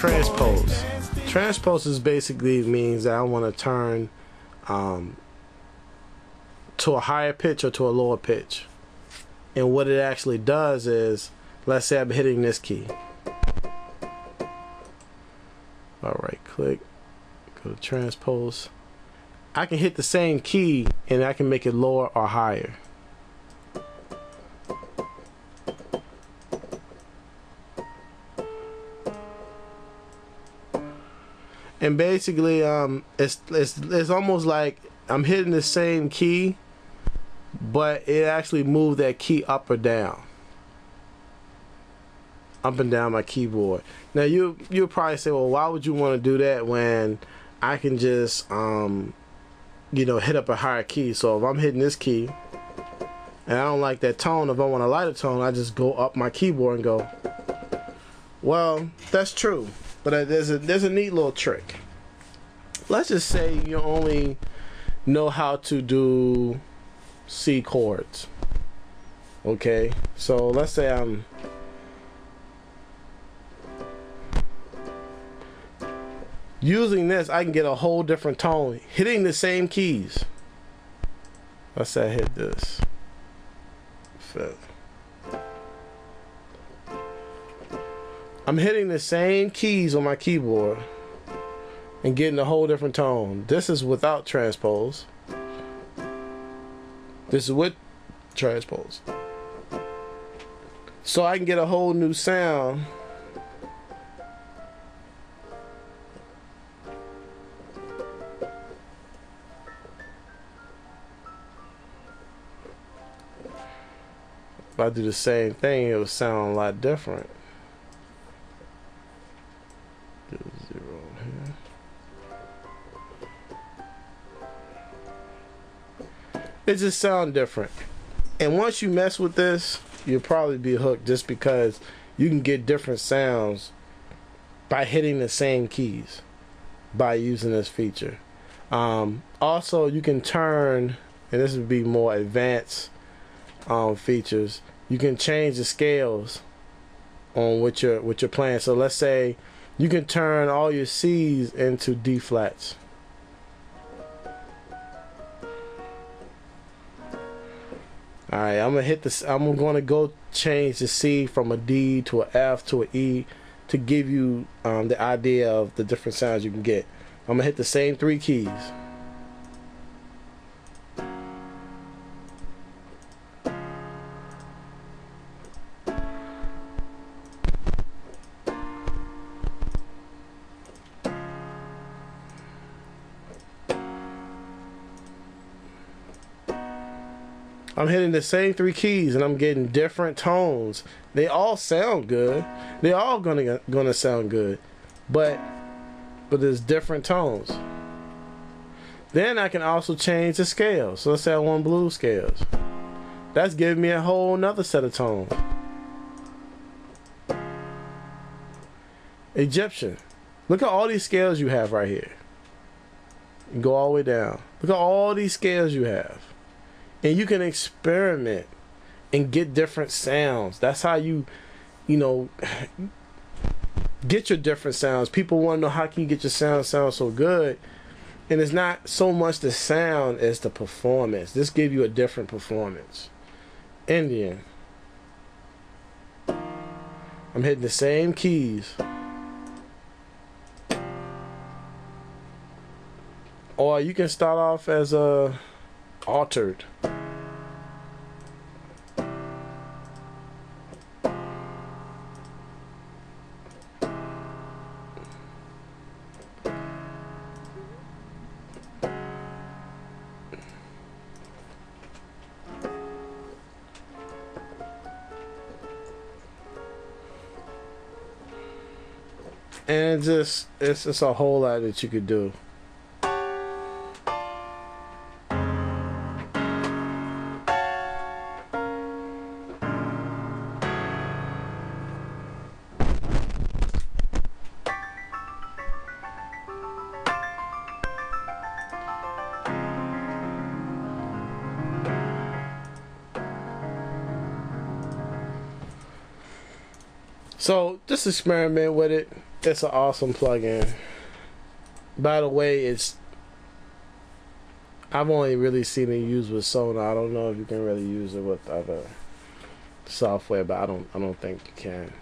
transpose. Transpose is basically means that I want to turn to a higher pitch or to a lower pitch. And what it actually does is, let's say I'm hitting this key. Alright, click, go to transpose. I can hit the same key and I can make it lower or higher. And basically it's almost like I'm hitting the same key, but it actually moved that key up or down. Up and down my keyboard. Now you'll probably say, well, why would you want to do that when I can just hit up a higher key? So if I'm hitting this key and I don't like that tone, if I want a lighter tone, I just go up my keyboard and go. Well, that's true, but there's a neat little trick. Let's just say you only know how to do C chords. Okay, so let's say I'm using this, I can get a whole different tone hitting the same keys. Let's say I hit this fifth. I'm hitting the same keys on my keyboard and getting a whole different tone. This is without transpose. This is with transpose. So I can get a whole new sound. If I do the same thing, it would sound a lot different. Do 0 here. It just sounds different. And once you mess with this, you'll probably be hooked, just because you can get different sounds by hitting the same keys by using this feature. Also, you can turn, and this would be more advanced features, you can change the scales on what you're playing. So let's say you can turn all your C's into D flats. Alright, I'm gonna hit this. I'm gonna go change the C from a D to an F to an E to give you the idea of the different sounds you can get. I'm gonna hit the same 3 keys. I'm hitting the same 3 keys and I'm getting different tones. They all sound good. They're all gonna sound good, but there's different tones. Then I can also change the scales. So let's say I want blues scales. That's giving me a whole nother set of tones. Egyptian. Look at all these scales you have right here. You go all the way down. Look at all these scales you have. And you can experiment and get different sounds. That's how you get your different sounds. People want to know, how can you get your sound so good? And it's not so much the sound as the performance. This gives you a different performance. Indian. I'm hitting the same keys. Or you can start off as a altered. And it's a whole lot that you could do. So just experiment with it. It's an awesome plugin. By the way, I've only really seen it used with Sonar. I don't know if you can really use it with other software, but I don't think you can.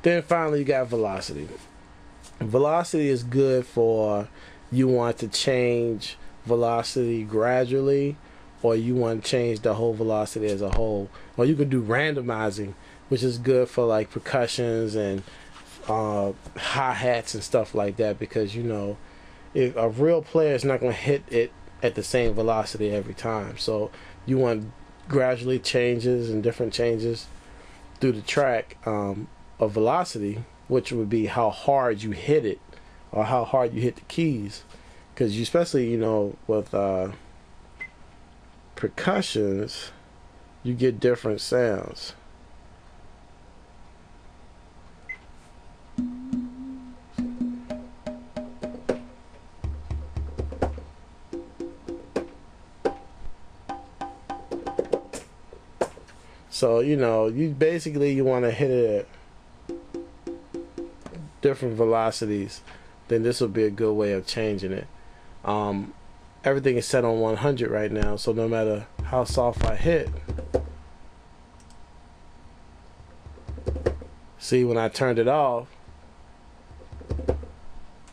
Then finally you got velocity. Velocity is good for you want to change velocity gradually, or you want to change the whole velocity as a whole, or you can do randomizing, which is good for like percussions and hi-hats and stuff like that, because you know if a real player is not going to hit it at the same velocity every time, so you want gradually changes and different changes through the track of velocity, which would be how hard you hit it or how hard you hit the keys, because you, especially you know with percussions, you get different sounds. So you know, you basically you want to hit it at different velocities. Then this will be a good way of changing it. Everything is set on 100 right now, so no matter how soft I hit, see when I turned it off,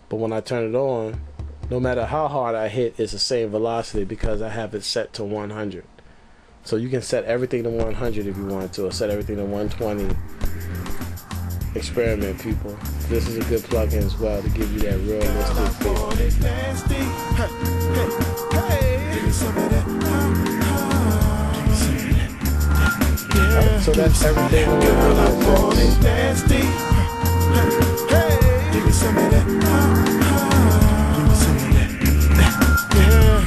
but when I turn it on, no matter how hard I hit, it's the same velocity because I have it set to 100. So you can set everything to 100 if you want to, or set everything to 120. Experiment, people. This is a good plugin as well to give you that realistic feel. Right, so that's everything on your nasty. Give me some of that. Give me some of that.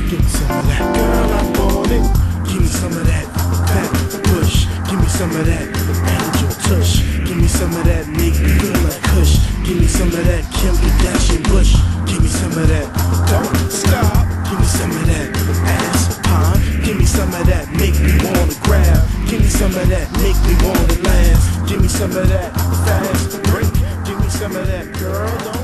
Give me some of that. Girl, I want it. Give me some of that. Back push. Give me some of that. Angel tush. Give me some of that. Make me feel like Kush. Give me some of that. Kim Kardashian Bush. Give me some of that. Don't stop. Give me some of that. Ass pond. Give me some of that. Make me wanna grab. Give me some of that. Make me wanna last. Give me some of that. Fast break. Give me some of that. Girl, don't